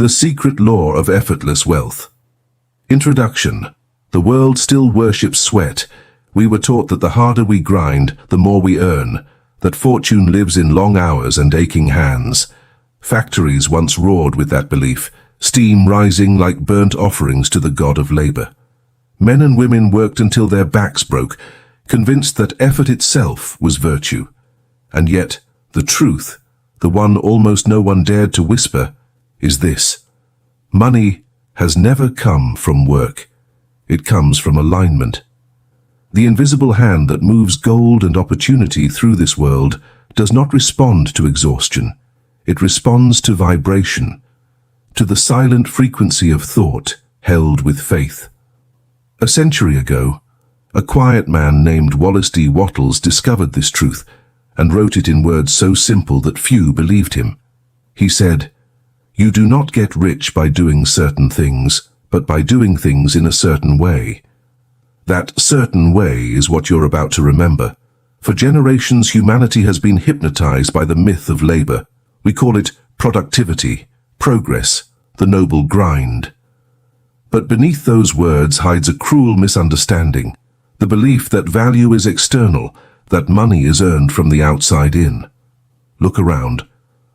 The secret law of effortless wealth. Introduction. The world still worships sweat. We were taught that the harder we grind, the more we earn, that fortune lives in long hours and aching hands. Factories once roared with that belief, steam rising like burnt offerings to the god of labor. Men and women worked until their backs broke, convinced that effort itself was virtue. And yet, the truth, the one almost no one dared to whisper, is this: money has never come from work. It comes from alignment. The invisible hand that moves gold and opportunity through this world does not respond to exhaustion. It responds to vibration, to the silent frequency of thought held with faith. A century ago, a quiet man named Wallace D. Wattles discovered this truth and wrote it in words so simple that few believed him. He said, "You do not get rich by doing certain things, but by doing things in a certain way." That certain way is what you're about to remember. For generations, humanity has been hypnotized by the myth of labor. We call it productivity, progress, the noble grind. But beneath those words hides a cruel misunderstanding, the belief that value is external, that money is earned from the outside in. Look around.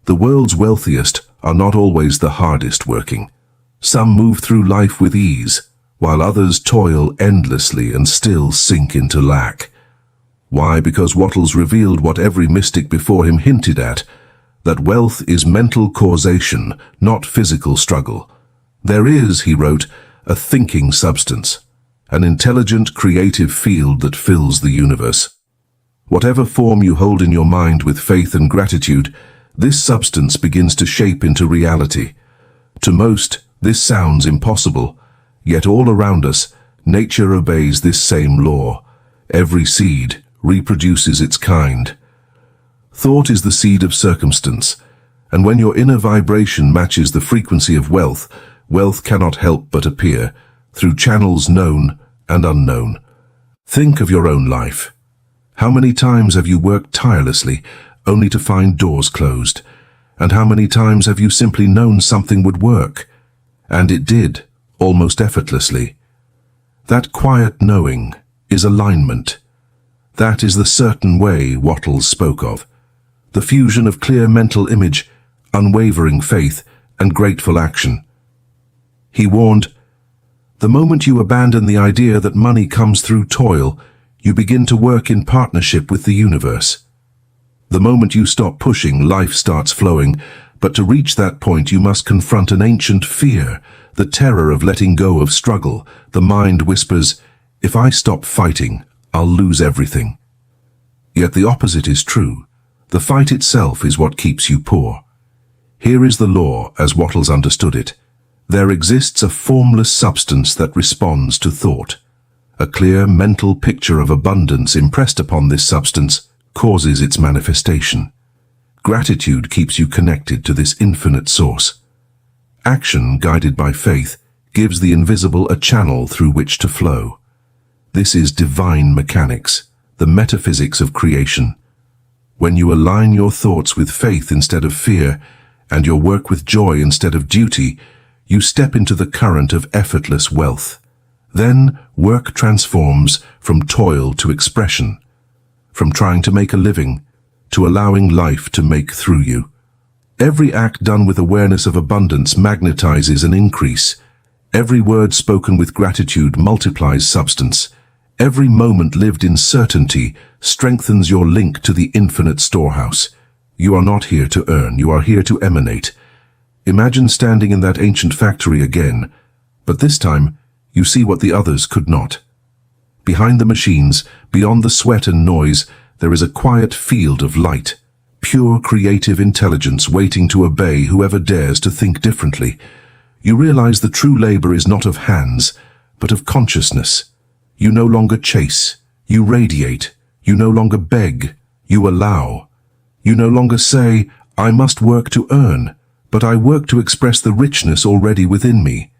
The world's wealthiest are not always the hardest working. Some move through life with ease, while others toil endlessly and still sink into lack. Why? Because Wattles revealed what every mystic before him hinted at, that wealth is mental causation, not physical struggle. There is, he wrote, a thinking substance, an intelligent, creative field that fills the universe. Whatever form you hold in your mind with faith and gratitude, this substance begins to shape into reality. To most, this sounds impossible, yet all around us, nature obeys this same law. Every seed reproduces its kind. Thought is the seed of circumstance, and when your inner vibration matches the frequency of wealth, wealth cannot help but appear, through channels known and unknown. Think of your own life. How many times have you worked tirelessly, only to find doors closed? And how many times have you simply known something would work? And it did, almost effortlessly. That quiet knowing is alignment. That is the certain way Wattles spoke of. The fusion of clear mental image, unwavering faith, and grateful action. He warned, "The moment you abandon the idea that money comes through toil, you begin to work in partnership with the universe. The moment you stop pushing, life starts flowing, but to reach that point you must confront an ancient fear, the terror of letting go of struggle. The mind whispers, if I stop fighting, I'll lose everything." Yet the opposite is true. The fight itself is what keeps you poor. Here is the law as Wattles understood it. There exists a formless substance that responds to thought. A clear mental picture of abundance impressed upon this substance causes its manifestation. Gratitude keeps you connected to this infinite source. Action, guided by faith, gives the invisible a channel through which to flow. This is divine mechanics, the metaphysics of creation. When you align your thoughts with faith instead of fear, and your work with joy instead of duty, you step into the current of effortless wealth. Then work transforms from toil to expression, from trying to make a living to allowing life to make through you. Every act done with awareness of abundance magnetizes an increase. Every word spoken with gratitude multiplies substance. Every moment lived in certainty strengthens your link to the infinite storehouse. You are not here to earn, you are here to emanate. Imagine standing in that ancient factory again, but this time you see what the others could not. Behind the machines, beyond the sweat and noise, there is a quiet field of light, pure creative intelligence waiting to obey whoever dares to think differently. You realize the true labor is not of hands, but of consciousness. You no longer chase, you radiate. You no longer beg, you allow. You no longer say, I must work to earn, but I work to express the richness already within me.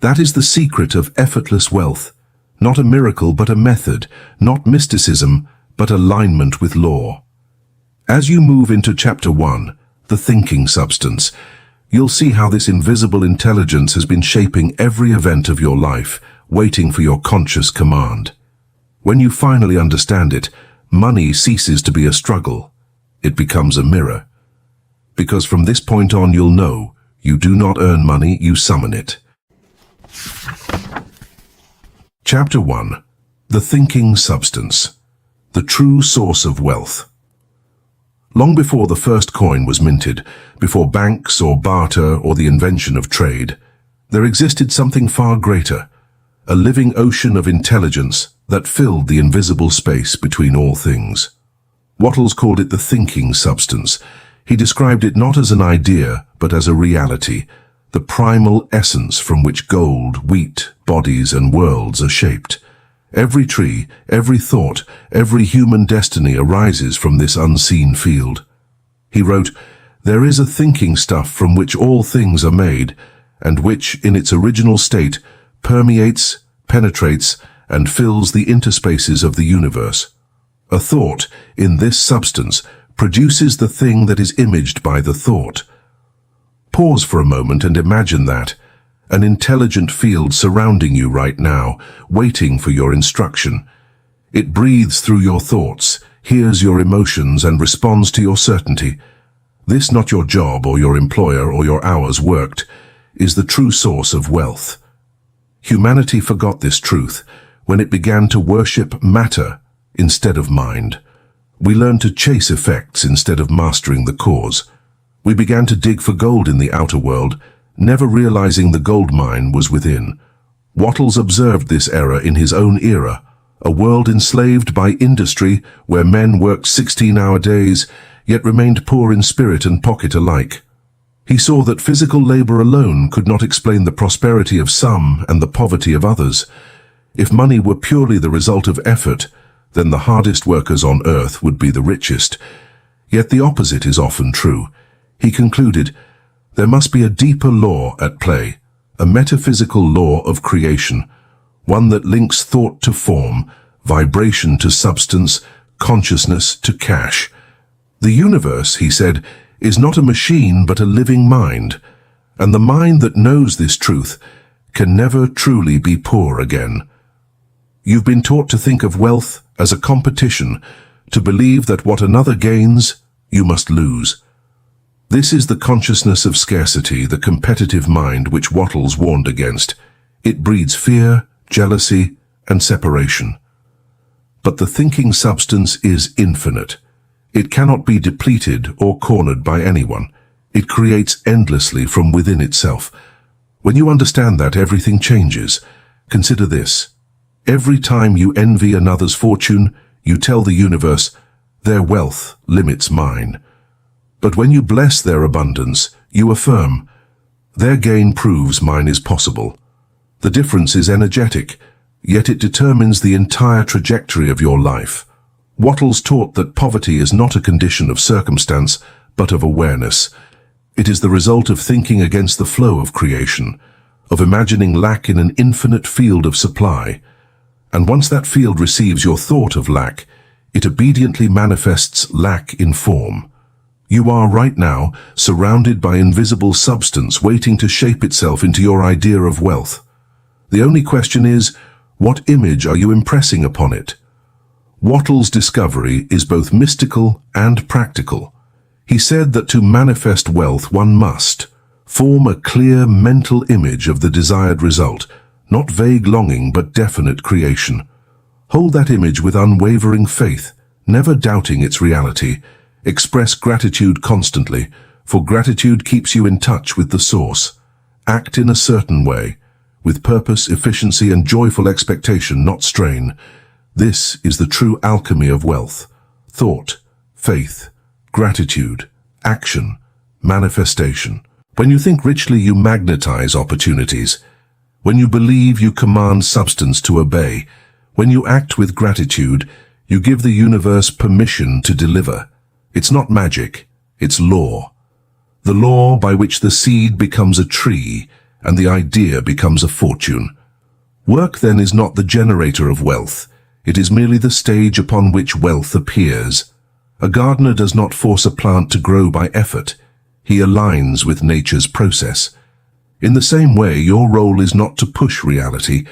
That is the secret of effortless wealth. Not a miracle, but a method. Not mysticism, but alignment with law. As you move into Chapter 1, the thinking substance, you'll see how this invisible intelligence has been shaping every event of your life, waiting for your conscious command. When you finally understand it, money ceases to be a struggle. It becomes a mirror. Because from this point on you'll know, you do not earn money, you summon it. Chapter 1. The Thinking Substance. The True Source of Wealth. Long before the first coin was minted, before banks or barter or the invention of trade, there existed something far greater, a living ocean of intelligence that filled the invisible space between all things. Wattles called it the thinking substance. He described it not as an idea, but as a reality, the primal essence from which gold, wheat, bodies, and worlds are shaped. Every tree, every thought, every human destiny arises from this unseen field. He wrote, "There is a thinking stuff from which all things are made, and which, in its original state, permeates, penetrates, and fills the interspaces of the universe. A thought, in this substance, produces the thing that is imaged by the thought." Pause for a moment and imagine that. An intelligent field surrounding you right now, waiting for your instruction. It breathes through your thoughts, hears your emotions, and responds to your certainty. This, not your job or your employer or your hours worked, is the true source of wealth. Humanity forgot this truth when it began to worship matter instead of mind. We learned to chase effects instead of mastering the cause. We began to dig for gold in the outer world, never realizing the gold mine was within. Wattles observed this error in his own era, a world enslaved by industry where men worked 16-hour days, yet remained poor in spirit and pocket alike. He saw that physical labor alone could not explain the prosperity of some and the poverty of others. If money were purely the result of effort, then the hardest workers on earth would be the richest. Yet the opposite is often true. He concluded, there must be a deeper law at play, a metaphysical law of creation, one that links thought to form, vibration to substance, consciousness to cash. The universe, he said, is not a machine but a living mind, and the mind that knows this truth can never truly be poor again. You've been taught to think of wealth as a competition, to believe that what another gains, you must lose. This is the consciousness of scarcity, the competitive mind which Wattles warned against. It breeds fear, jealousy, and separation. But the thinking substance is infinite. It cannot be depleted or cornered by anyone. It creates endlessly from within itself. When you understand that, everything changes. Consider this. Every time you envy another's fortune, you tell the universe, their wealth limits mine. But when you bless their abundance, you affirm, their gain proves mine is possible. The difference is energetic, yet it determines the entire trajectory of your life. Wattles taught that poverty is not a condition of circumstance, but of awareness. It is the result of thinking against the flow of creation, of imagining lack in an infinite field of supply. And once that field receives your thought of lack, it obediently manifests lack in form. You are right now surrounded by invisible substance waiting to shape itself into your idea of wealth. The only question is, what image are you impressing upon it? Wattles' discovery is both mystical and practical. He said that to manifest wealth one must form a clear mental image of the desired result, not vague longing but definite creation. Hold that image with unwavering faith, never doubting its reality. Express gratitude constantly, for gratitude keeps you in touch with the source. Act in a certain way, with purpose, efficiency, and joyful expectation, not strain. This is the true alchemy of wealth. Thought, faith, gratitude, action, manifestation. When you think richly, you magnetize opportunities. When you believe, you command substance to obey. When you act with gratitude, you give the universe permission to deliver. It's not magic, it's law. The law by which the seed becomes a tree and the idea becomes a fortune. Work then is not the generator of wealth. It is merely the stage upon which wealth appears. A gardener does not force a plant to grow by effort. He aligns with nature's process. In the same way, your role is not to push reality,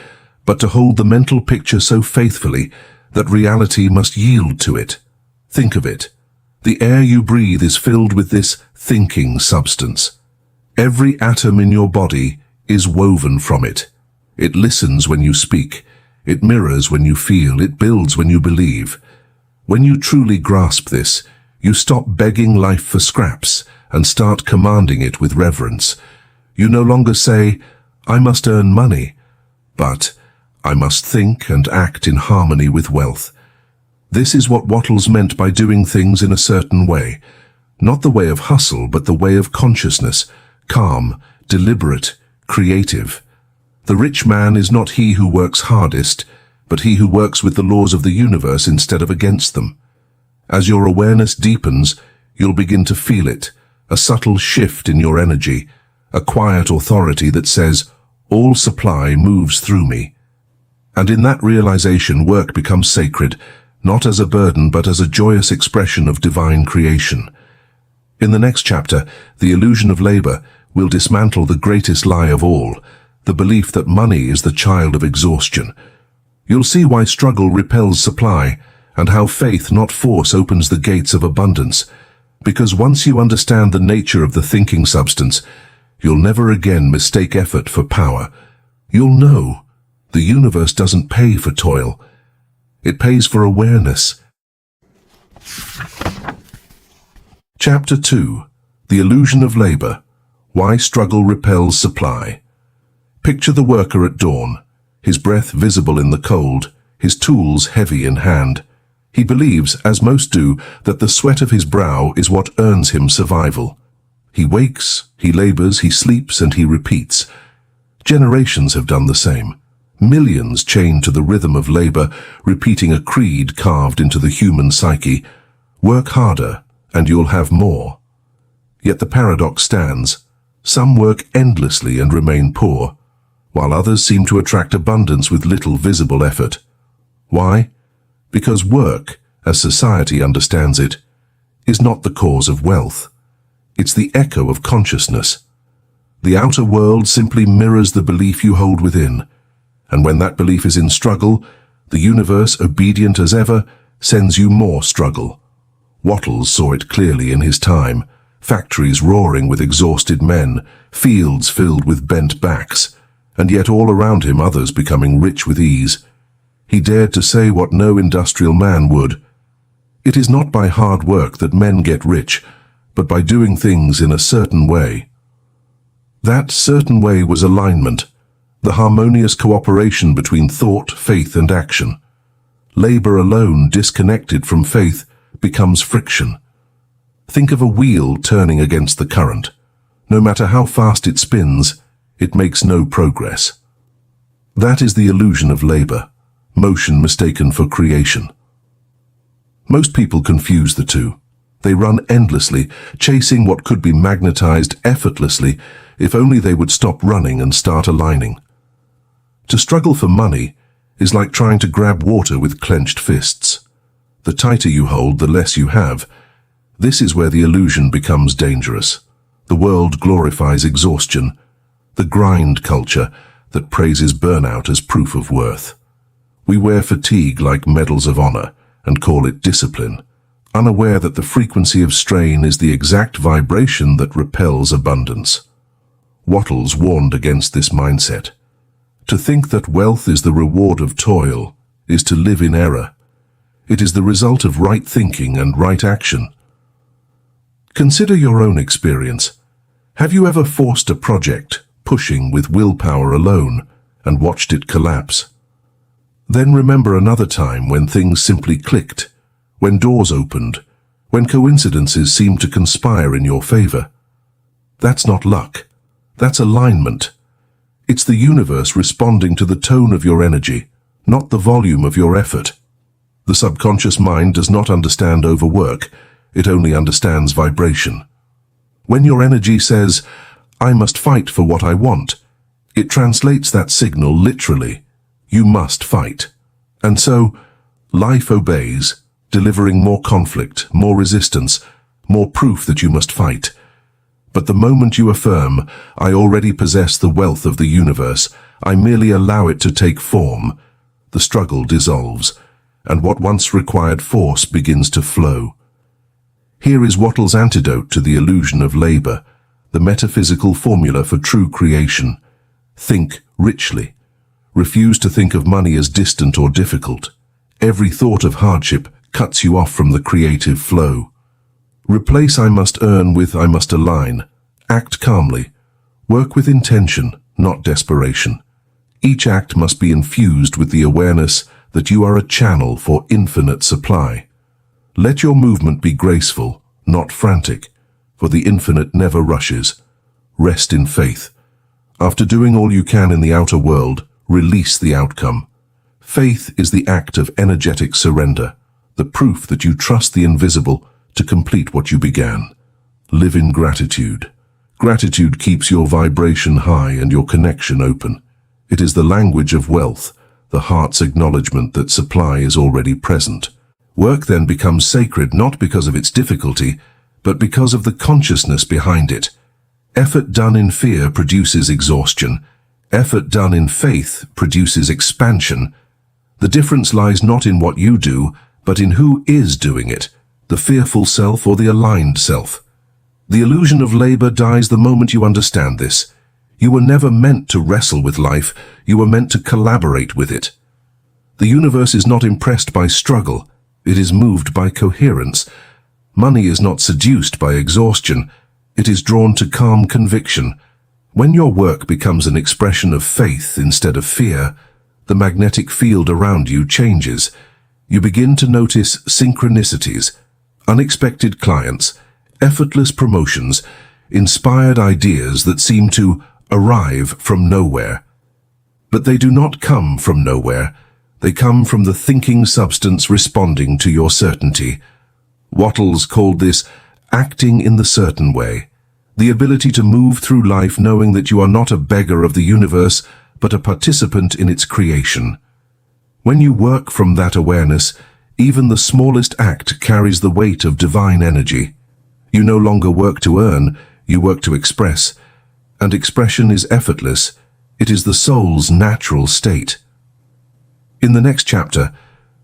but to hold the mental picture so faithfully that reality must yield to it. Think of it. The air you breathe is filled with this thinking substance. Every atom in your body is woven from it. It listens when you speak. It mirrors when you feel. It builds when you believe. When you truly grasp this, you stop begging life for scraps and start commanding it with reverence. You no longer say, "I must earn money," but "I must think and act in harmony with wealth." This is what Wattles meant by doing things in a certain way. Not the way of hustle, but the way of consciousness, calm, deliberate, creative. The rich man is not he who works hardest, but he who works with the laws of the universe instead of against them. As your awareness deepens, you'll begin to feel it, a subtle shift in your energy, a quiet authority that says, "All supply moves through me." And in that realization, work becomes sacred, not as a burden but as a joyous expression of divine creation. In the next chapter, The Illusion of Labor, we'll dismantle the greatest lie of all, the belief that money is the child of exhaustion. You'll see why struggle repels supply, and how faith, not force, opens the gates of abundance. Because once you understand the nature of the thinking substance, you'll never again mistake effort for power. You'll know the universe doesn't pay for toil. It pays for awareness. Chapter 2. The Illusion of Labor. Why Struggle Repels Supply. Picture the worker at dawn, his breath visible in the cold, his tools heavy in hand. He believes, as most do, that the sweat of his brow is what earns him survival. He wakes, he labors, he sleeps, and he repeats. Generations have done the same. Millions chained to the rhythm of labor, repeating a creed carved into the human psyche. Work harder, and you'll have more. Yet the paradox stands. Some work endlessly and remain poor, while others seem to attract abundance with little visible effort. Why? Because work, as society understands it, is not the cause of wealth. It's the echo of consciousness. The outer world simply mirrors the belief you hold within, and when that belief is in struggle, the universe, obedient as ever, sends you more struggle. Wattles saw it clearly in his time. Factories roaring with exhausted men, fields filled with bent backs, and yet all around him others becoming rich with ease. He dared to say what no industrial man would. It is not by hard work that men get rich, but by doing things in a certain way. That certain way was alignment, the harmonious cooperation between thought, faith, and action. Labor alone, disconnected from faith, becomes friction. Think of a wheel turning against the current. No matter how fast it spins, it makes no progress. That is the illusion of labor, motion mistaken for creation. Most people confuse the two. They run endlessly, chasing what could be magnetized effortlessly if only they would stop running and start aligning. To struggle for money is like trying to grab water with clenched fists. The tighter you hold, the less you have. This is where the illusion becomes dangerous. The world glorifies exhaustion, the grind culture that praises burnout as proof of worth. We wear fatigue like medals of honor and call it discipline, unaware that the frequency of strain is the exact vibration that repels abundance. Wattles warned against this mindset. To think that wealth is the reward of toil is to live in error. It is the result of right thinking and right action. Consider your own experience. Have you ever forced a project, pushing with willpower alone, and watched it collapse? Then remember another time when things simply clicked, when doors opened, when coincidences seemed to conspire in your favor. That's not luck. That's alignment. It's the universe responding to the tone of your energy, not the volume of your effort. The subconscious mind does not understand overwork. It only understands vibration. When your energy says, "I must fight for what I want," it translates that signal literally. You must fight. And so, life obeys, delivering more conflict, more resistance, more proof that you must fight. But the moment you affirm, I already possess the wealth of the universe, I merely allow it to take form, the struggle dissolves, and what once required force begins to flow. Here is Wattle's antidote to the illusion of labor, the metaphysical formula for true creation. Think richly. Refuse to think of money as distant or difficult. Every thought of hardship cuts you off from the creative flow. Replace I must earn with I must align. Act calmly. Work with intention, not desperation. Each act must be infused with the awareness that you are a channel for infinite supply. Let your movement be graceful, not frantic, for the infinite never rushes. Rest in faith. After doing all you can in the outer world, release the outcome. Faith is the act of energetic surrender, the proof that you trust the invisible to complete what you began. Live in gratitude. Gratitude keeps your vibration high and your connection open. It is the language of wealth, the heart's acknowledgement that supply is already present. Work then becomes sacred not because of its difficulty, but because of the consciousness behind it. Effort done in fear produces exhaustion. Effort done in faith produces expansion. The difference lies not in what you do, but in who is doing it, the fearful self or the aligned self. The illusion of labor dies the moment you understand this. You were never meant to wrestle with life, you were meant to collaborate with it. The universe is not impressed by struggle, it is moved by coherence. Money is not seduced by exhaustion, it is drawn to calm conviction. When your work becomes an expression of faith instead of fear, the magnetic field around you changes. You begin to notice synchronicities, unexpected clients, effortless promotions, inspired ideas that seem to arrive from nowhere. But they do not come from nowhere. They come from the thinking substance responding to your certainty. Wattles called this acting in the certain way, the ability to move through life knowing that you are not a beggar of the universe, but a participant in its creation. When you work from that awareness, even the smallest act carries the weight of divine energy. You no longer work to earn, you work to express. And expression is effortless. It is the soul's natural state. In the next chapter,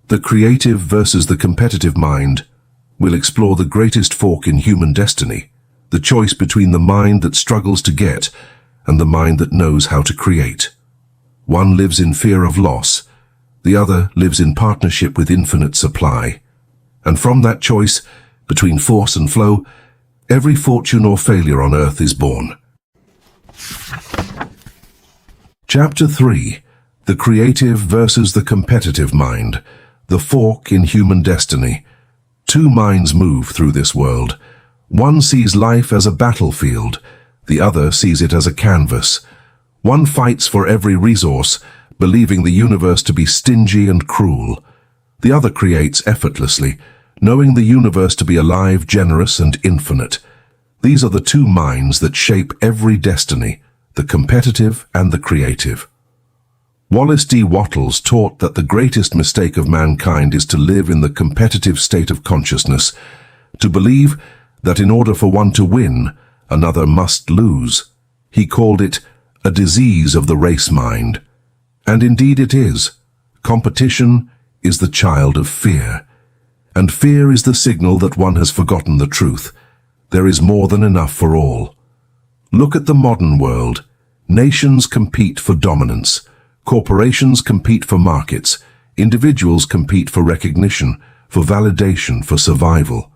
The Creative versus the Competitive Mind, we'll explore the greatest fork in human destiny, the choice between the mind that struggles to get and the mind that knows how to create. One lives in fear of loss, the other lives in partnership with infinite supply. And from that choice, between force and flow, every fortune or failure on earth is born. Chapter 3. The Creative versus the Competitive Mind, the fork in human destiny. Two minds move through this world. One sees life as a battlefield, the other sees it as a canvas. One fights for every resource, believing the universe to be stingy and cruel. The other creates effortlessly, knowing the universe to be alive, generous, and infinite. These are the two minds that shape every destiny, the competitive and the creative. Wallace D. Wattles taught that the greatest mistake of mankind is to live in the competitive state of consciousness, to believe that in order for one to win, another must lose. He called it a disease of the race mind. And indeed it is. Competition is the child of fear. And fear is the signal that one has forgotten the truth. There is more than enough for all. Look at the modern world. Nations compete for dominance. Corporations compete for markets. Individuals compete for recognition, for validation, for survival.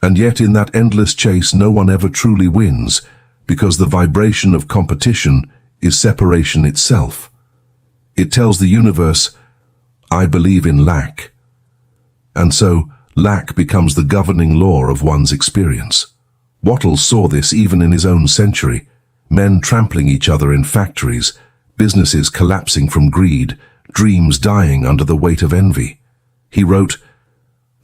And yet in that endless chase no one ever truly wins, because the vibration of competition is separation itself. It tells the universe, I believe in lack. And so, lack becomes the governing law of one's experience. Wattles saw this even in his own century. Men trampling each other in factories, businesses collapsing from greed, dreams dying under the weight of envy. He wrote,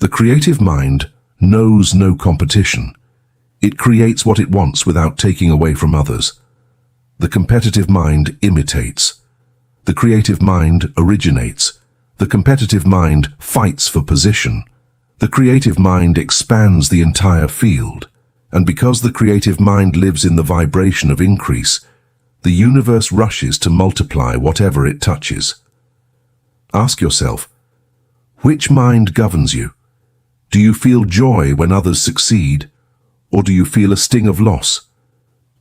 "The creative mind knows no competition. It creates what it wants without taking away from others. The competitive mind imitates. The creative mind originates. The competitive mind fights for position. The creative mind expands the entire field. And because the creative mind lives in the vibration of increase, the universe rushes to multiply whatever it touches. Ask yourself, which mind governs you? Do you feel joy when others succeed, or do you feel a sting of loss?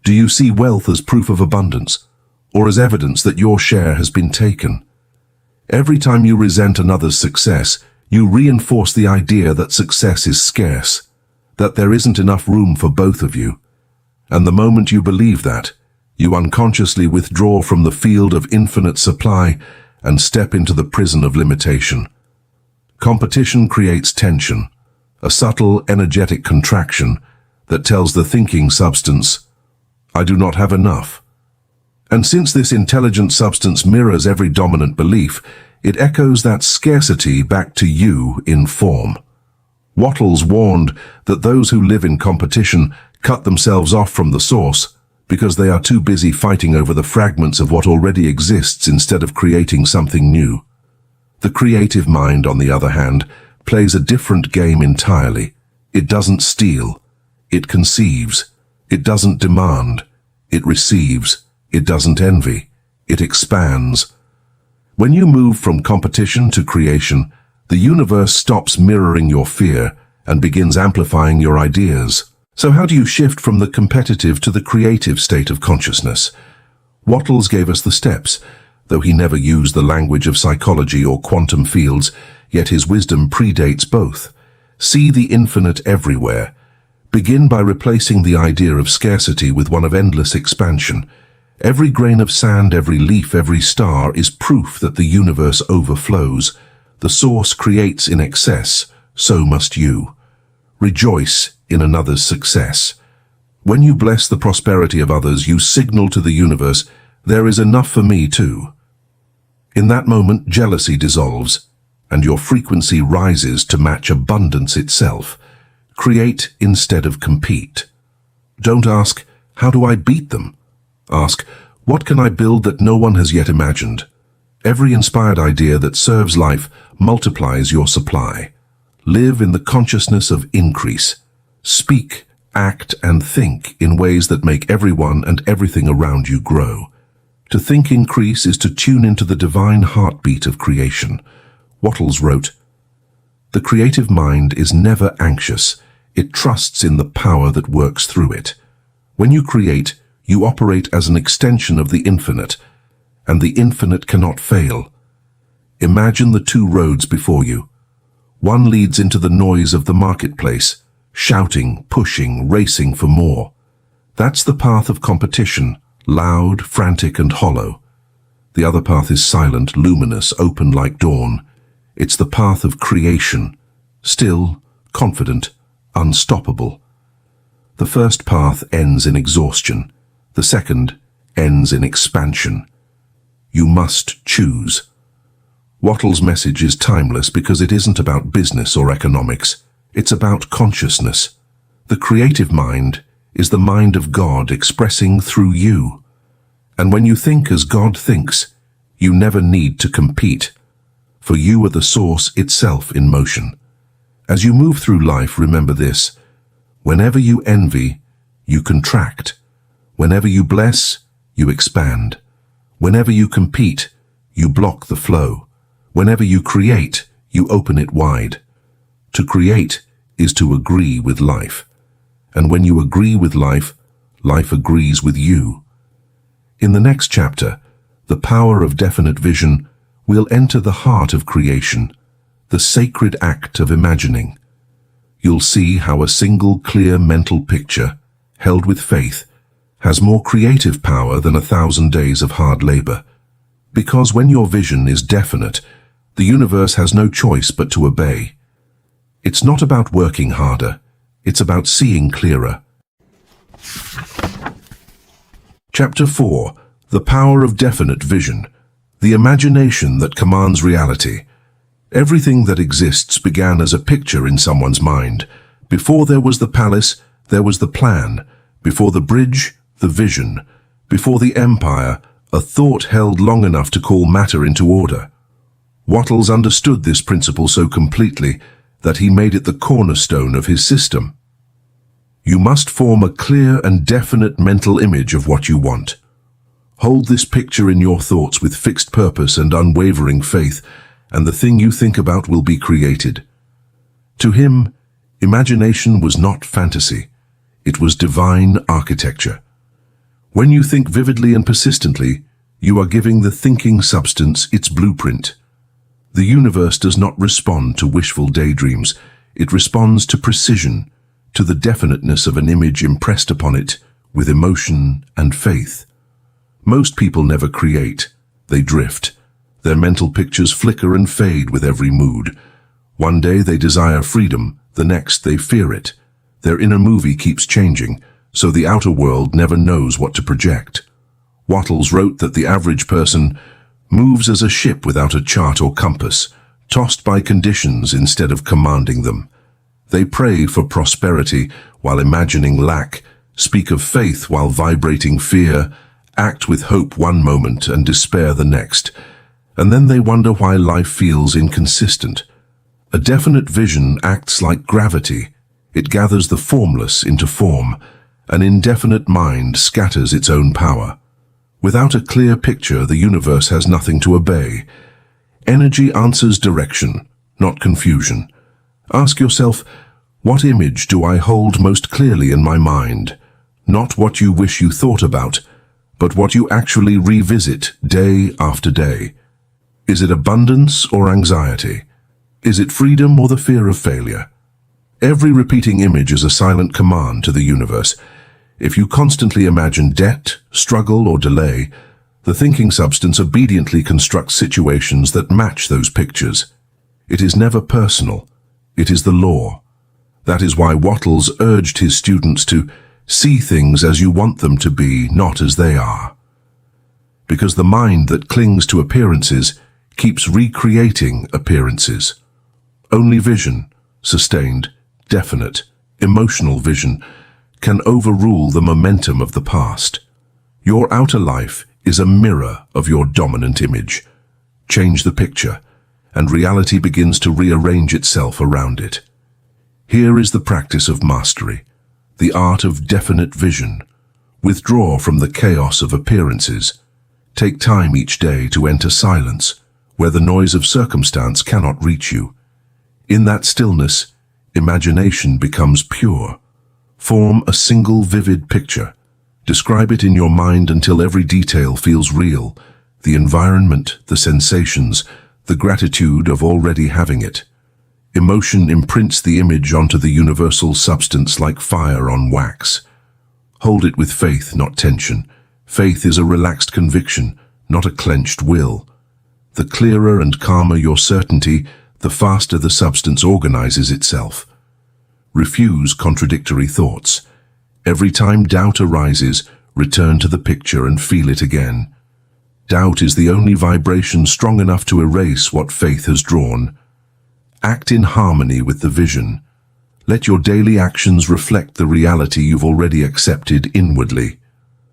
Do you see wealth as proof of abundance, or as evidence that your share has been taken? Every time you resent another's success, you reinforce the idea that success is scarce, that there isn't enough room for both of you. And the moment you believe that, you unconsciously withdraw from the field of infinite supply and step into the prison of limitation. Competition creates tension, a subtle, energetic contraction that tells the thinking substance, I do not have enough. And since this intelligent substance mirrors every dominant belief, it echoes that scarcity back to you in form. Wattles warned that those who live in competition cut themselves off from the source because they are too busy fighting over the fragments of what already exists instead of creating something new. The creative mind, on the other hand, plays a different game entirely. It doesn't steal. It conceives. It doesn't demand. It receives. It doesn't envy. It expands. When you move from competition to creation, the universe stops mirroring your fear and begins amplifying your ideas. So how do you shift from the competitive to the creative state of consciousness? Wattles gave us the steps. Though he never used the language of psychology or quantum fields, yet his wisdom predates both. See the infinite everywhere. Begin by replacing the idea of scarcity with one of endless expansion. Every grain of sand, every leaf, every star is proof that the universe overflows. The source creates in excess, so must you. Rejoice in another's success. When you bless the prosperity of others, you signal to the universe, there is enough for me too. In that moment, jealousy dissolves, and your frequency rises to match abundance itself. Create instead of compete. Don't ask, how do I beat them? Ask, what can I build that no one has yet imagined? Every inspired idea that serves life multiplies your supply. Live in the consciousness of increase. Speak, act, and think in ways that make everyone and everything around you grow. To think increase is to tune into the divine heartbeat of creation. Wattles wrote, the creative mind is never anxious. It trusts in the power that works through it. When you create, you operate as an extension of the infinite, and the infinite cannot fail. Imagine the two roads before you. One leads into the noise of the marketplace, shouting, pushing, racing for more. That's the path of competition, loud, frantic, and hollow. The other path is silent, luminous, open like dawn. It's the path of creation, still, confident, unstoppable. The first path ends in exhaustion. The second ends in expansion. You must choose. Wattles' message is timeless because it isn't about business or economics. It's about consciousness. The creative mind is the mind of God expressing through you. And when you think as God thinks, you never need to compete, for you are the source itself in motion. As you move through life, remember this: whenever you envy, you contract. Whenever you bless, you expand. Whenever you compete, you block the flow. Whenever you create, you open it wide. To create is to agree with life. And when you agree with life, life agrees with you. In the next chapter, The Power of Definite Vision, we'll enter the heart of creation, the sacred act of imagining. You'll see how a single clear mental picture, held with faith, has more creative power than 1,000 days of hard labor. Because when your vision is definite, the universe has no choice but to obey. It's not about working harder, it's about seeing clearer. Chapter 4. The Power of Definite Vision, the imagination that commands reality. Everything that exists began as a picture in someone's mind. Before there was the palace, there was the plan. Before the bridge, the vision. Before the empire, a thought held long enough to call matter into order. Wattles understood this principle so completely that he made it the cornerstone of his system. You must form a clear and definite mental image of what you want. Hold this picture in your thoughts with fixed purpose and unwavering faith, and the thing you think about will be created. To him, imagination was not fantasy. It was divine architecture. When you think vividly and persistently, you are giving the thinking substance its blueprint. The universe does not respond to wishful daydreams. It responds to precision, to the definiteness of an image impressed upon it with emotion and faith. Most people never create, they drift. Their mental pictures flicker and fade with every mood. One day they desire freedom, the next they fear it. Their inner movie keeps changing, so the outer world never knows what to project. Wattles wrote that the average person moves as a ship without a chart or compass, tossed by conditions instead of commanding them. They pray for prosperity while imagining lack, speak of faith while vibrating fear, act with hope one moment and despair the next, and then they wonder why life feels inconsistent. A definite vision acts like gravity. It gathers the formless into form. An indefinite mind scatters its own power. Without a clear picture, the universe has nothing to obey. Energy answers direction, not confusion. Ask yourself, what image do I hold most clearly in my mind? Not what you wish you thought about, but what you actually revisit day after day. Is it abundance or anxiety? Is it freedom or the fear of failure? Every repeating image is a silent command to the universe. If you constantly imagine debt, struggle, or delay, the thinking substance obediently constructs situations that match those pictures. It is never personal. It is the law. That is why Wattles urged his students to see things as you want them to be, not as they are. Because the mind that clings to appearances keeps recreating appearances. Only vision, sustained, definite, emotional vision, can overrule the momentum of the past. Your outer life is a mirror of your dominant image. Change the picture, and reality begins to rearrange itself around it. Here is the practice of mastery, the art of definite vision. Withdraw from the chaos of appearances. Take time each day to enter silence, where the noise of circumstance cannot reach you. In that stillness, imagination becomes pure. Form a single vivid picture. Describe it in your mind until every detail feels real, the environment, the sensations, the gratitude of already having it. Emotion imprints the image onto the universal substance like fire on wax. Hold it with faith, not tension. Faith is a relaxed conviction, not a clenched will. The clearer and calmer your certainty, the faster the substance organizes itself. Refuse contradictory thoughts. Every time doubt arises, return to the picture and feel it again. Doubt is the only vibration strong enough to erase what faith has drawn. Act in harmony with the vision. Let your daily actions reflect the reality you've already accepted inwardly.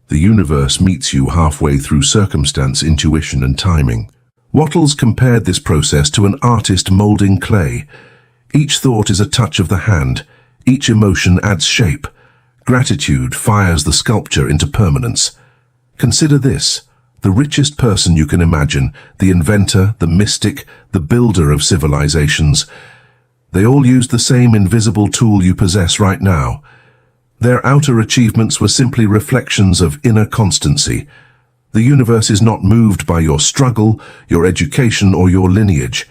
The universe meets you halfway through circumstance, intuition, and timing. Wattles compared this process to an artist molding clay. Each thought is a touch of the hand. Each emotion adds shape. Gratitude fires the sculpture into permanence. Consider this: the richest person you can imagine, the inventor, the mystic, the builder of civilizations. They all used the same invisible tool you possess right now. Their outer achievements were simply reflections of inner constancy. The universe is not moved by your struggle, your education, or your lineage.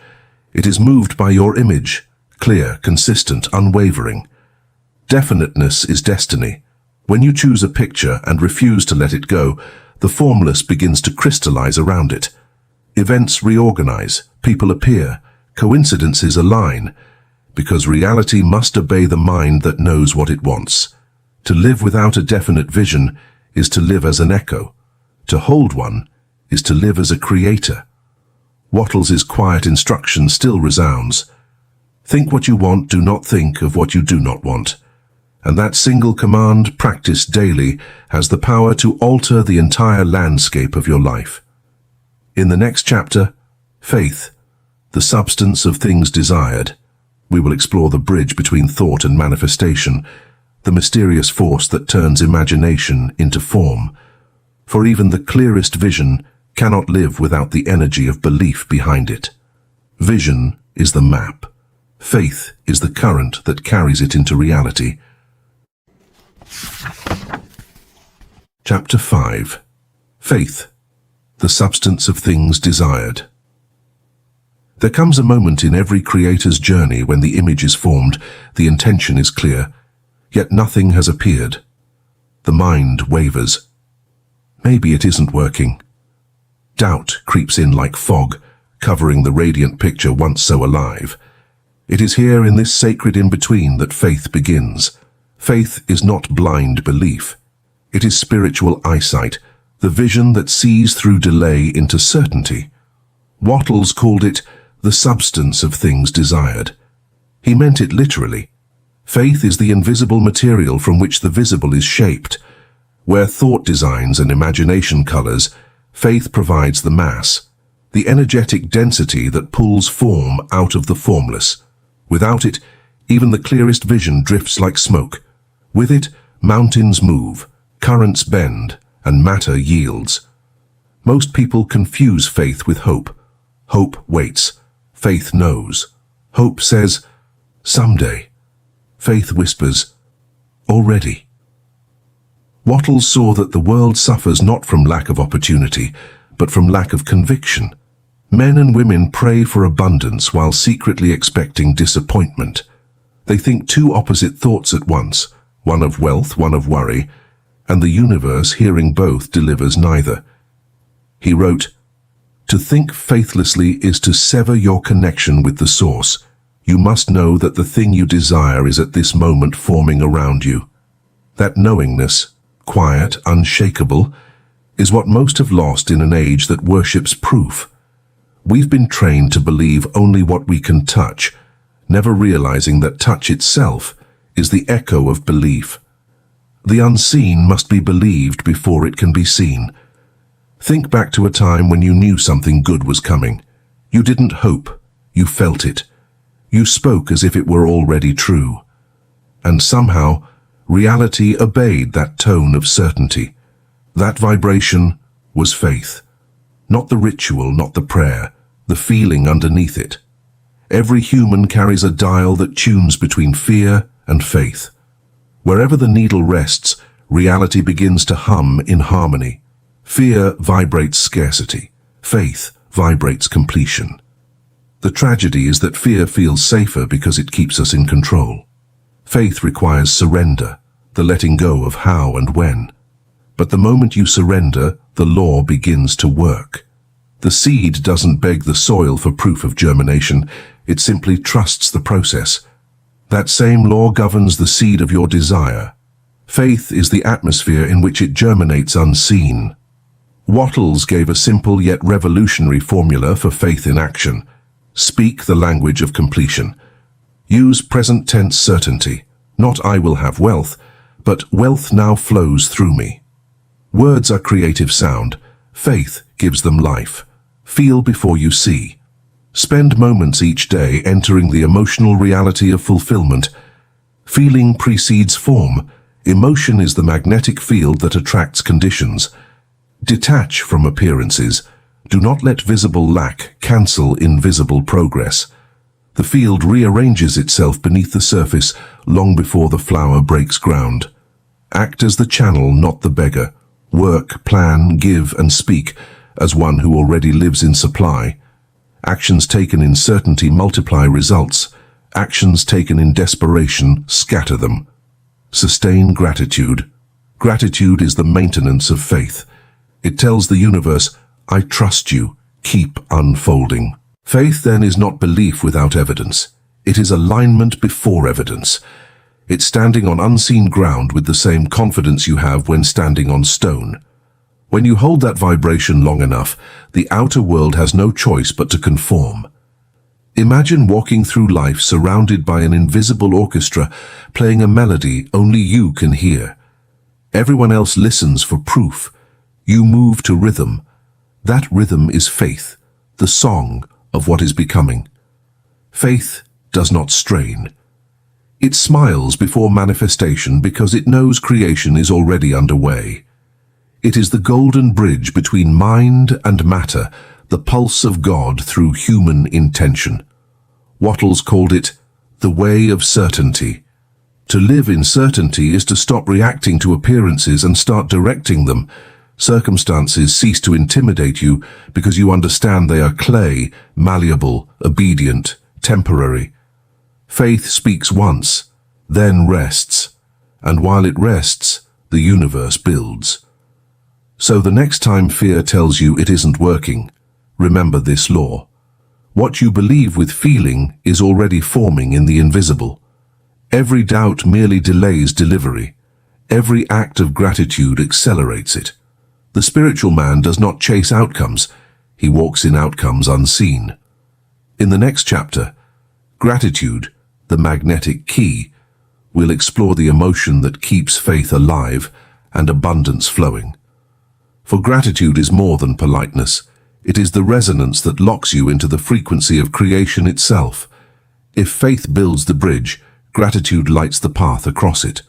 It is moved by your image, clear, consistent, unwavering. Definiteness is destiny. When you choose a picture and refuse to let it go, the formless begins to crystallize around it. Events reorganize, people appear, coincidences align, because reality must obey the mind that knows what it wants. To live without a definite vision is to live as an echo. To hold one is to live as a creator. Wattles' quiet instruction still resounds. Think what you want, do not think of what you do not want. And that single command, practiced daily, has the power to alter the entire landscape of your life. In the next chapter, Faith, the substance of things desired, we will explore the bridge between thought and manifestation, the mysterious force that turns imagination into form. For even the clearest vision cannot live without the energy of belief behind it. Vision is the map. Faith is the current that carries it into reality. Chapter 5. Faith, the substance of things desired. There comes a moment in every creator's journey when the image is formed, the intention is clear, yet nothing has appeared. The mind wavers. Maybe it isn't working. Doubt creeps in like fog, covering the radiant picture once so alive. It is here in this sacred in-between that faith begins. Faith is not blind belief. It is spiritual eyesight, the vision that sees through delay into certainty. Wattles called it the substance of things desired. He meant it literally. Faith is the invisible material from which the visible is shaped. Where thought designs and imagination colors, faith provides the mass, the energetic density that pulls form out of the formless. Without it, even the clearest vision drifts like smoke. With it, mountains move, currents bend, and matter yields. Most people confuse faith with hope. Hope waits. Faith knows. Hope says, someday. Faith whispers, already. Wattles saw that the world suffers not from lack of opportunity, but from lack of conviction. Men and women pray for abundance while secretly expecting disappointment. They think two opposite thoughts at once, one of wealth, one of worry, and the universe, hearing both, delivers neither. He wrote, "To think faithlessly is to sever your connection with the source. You must know that the thing you desire is at this moment forming around you." That knowingness, quiet, unshakable, is what most have lost in an age that worships proof. We've been trained to believe only what we can touch, never realizing that touch itself is the echo of belief. The unseen must be believed before it can be seen. Think back to a time when you knew something good was coming. You didn't hope, you felt it. You spoke as if it were already true. And somehow, reality obeyed that tone of certainty. That vibration was faith. Not the ritual, not the prayer, the feeling underneath it. Every human carries a dial that tunes between fear and faith. Wherever the needle rests, reality begins to hum in harmony. Fear vibrates scarcity. Faith vibrates completion. The tragedy is that fear feels safer because it keeps us in control. Faith requires surrender, the letting go of how and when. But the moment you surrender, the law begins to work. The seed doesn't beg the soil for proof of germination, it simply trusts the process. That same law governs the seed of your desire. Faith is the atmosphere in which it germinates unseen. Wattles gave a simple yet revolutionary formula for faith in action. Speak the language of completion. Use present tense certainty, not "I will have wealth," but "wealth now flows through me." Words are creative sound. Faith gives them life. Feel before you see. Spend moments each day entering the emotional reality of fulfillment. Feeling precedes form. Emotion is the magnetic field that attracts conditions. Detach from appearances. Do not let visible lack cancel invisible progress. The field rearranges itself beneath the surface long before the flower breaks ground. Act as the channel, not the beggar. Work, plan, give, and speak as one who already lives in supply. Actions taken in certainty multiply results. Actions taken in desperation scatter them. Sustain gratitude. Gratitude is the maintenance of faith. It tells the universe, "I trust you, keep unfolding." Faith then is not belief without evidence. It is alignment before evidence. It's standing on unseen ground with the same confidence you have when standing on stone. When you hold that vibration long enough, the outer world has no choice but to conform. Imagine walking through life surrounded by an invisible orchestra playing a melody only you can hear. Everyone else listens for proof. You move to rhythm. That rhythm is faith, the song of what is becoming. Faith does not strain. It smiles before manifestation because it knows creation is already underway. It is the golden bridge between mind and matter, the pulse of God through human intention. Wattles called it the way of certainty. To live in certainty is to stop reacting to appearances and start directing them. Circumstances cease to intimidate you because you understand they are clay, malleable, obedient, temporary. Faith speaks once, then rests, and while it rests, the universe builds. So the next time fear tells you it isn't working, remember this law. What you believe with feeling is already forming in the invisible. Every doubt merely delays delivery. Every act of gratitude accelerates it. The spiritual man does not chase outcomes, he walks in outcomes unseen. In the next chapter, Gratitude, the magnetic key, we'll explore the emotion that keeps faith alive and abundance flowing. For gratitude is more than politeness. It is the resonance that locks you into the frequency of creation itself. If faith builds the bridge, gratitude lights the path across it.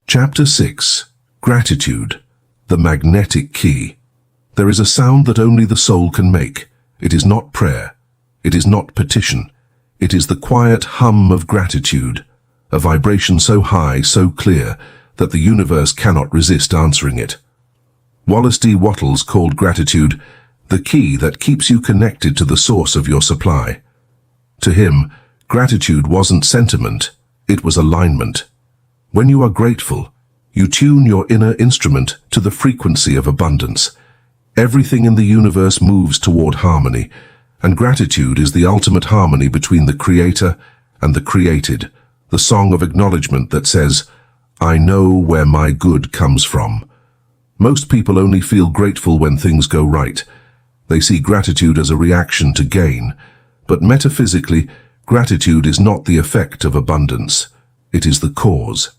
Chapter 6. Gratitude, the magnetic key. There is a sound that only the soul can make. It is not prayer. It is not petition. It is the quiet hum of gratitude, a vibration so high, so clear, that the universe cannot resist answering it. Wallace D. Wattles called gratitude the key that keeps you connected to the source of your supply. To him, gratitude wasn't sentiment, it was alignment. When you are grateful, you tune your inner instrument to the frequency of abundance. Everything in the universe moves toward harmony, and gratitude is the ultimate harmony between the Creator and the created, the song of acknowledgement that says, I know where my good comes from. Most people only feel grateful when things go right. They see gratitude as a reaction to gain, but metaphysically, gratitude is not the effect of abundance. It is the cause.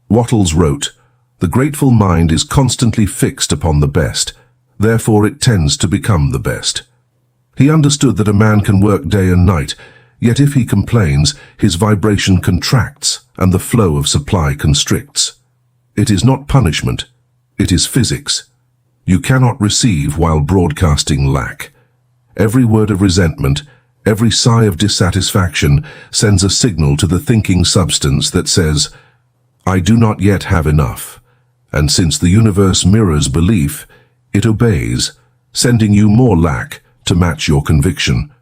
Wattles wrote, the grateful mind is constantly fixed upon the best, therefore it tends to become the best. He understood that a man can work day and night, yet if he complains, his vibration contracts and the flow of supply constricts. It is not punishment, it is physics. You cannot receive while broadcasting lack. Every word of resentment, every sigh of dissatisfaction sends a signal to the thinking substance that says, I do not yet have enough. And since the universe mirrors belief, it obeys, sending you more lack to match your conviction.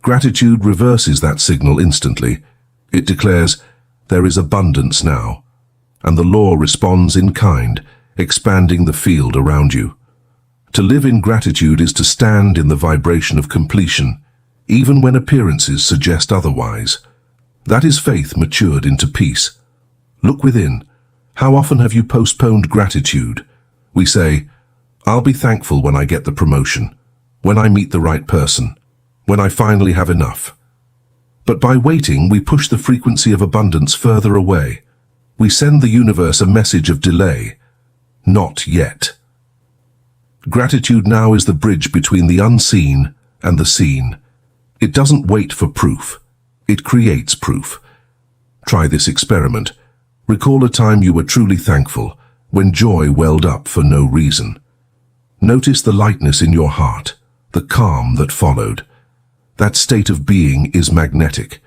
Gratitude reverses that signal instantly. It declares, there is abundance now. And the law responds in kind, expanding the field around you. To live in gratitude is to stand in the vibration of completion, even when appearances suggest otherwise. That is faith matured into peace. Look within. How often have you postponed gratitude? We say, I'll be thankful when I get the promotion, when I meet the right person, when I finally have enough. But by waiting, we push the frequency of abundance further away. We send the universe a message of delay. Not yet. Gratitude now is the bridge between the unseen and the seen. It doesn't wait for proof. It creates proof. Try this experiment. Recall a time you were truly thankful, when joy welled up for no reason. Notice the lightness in your heart, the calm that followed. That state of being is magnetic.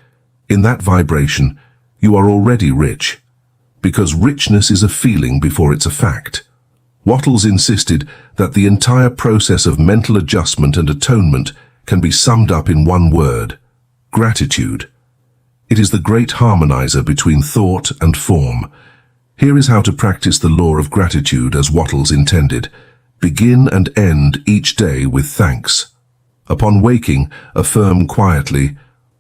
In that vibration, you are already rich, because richness is a feeling before it's a fact. Wattles insisted that the entire process of mental adjustment and atonement can be summed up in one word: gratitude. It is the great harmonizer between thought and form. Here is how to practice the law of gratitude as Wattles intended. Begin and end each day with thanks. Upon waking, affirm quietly,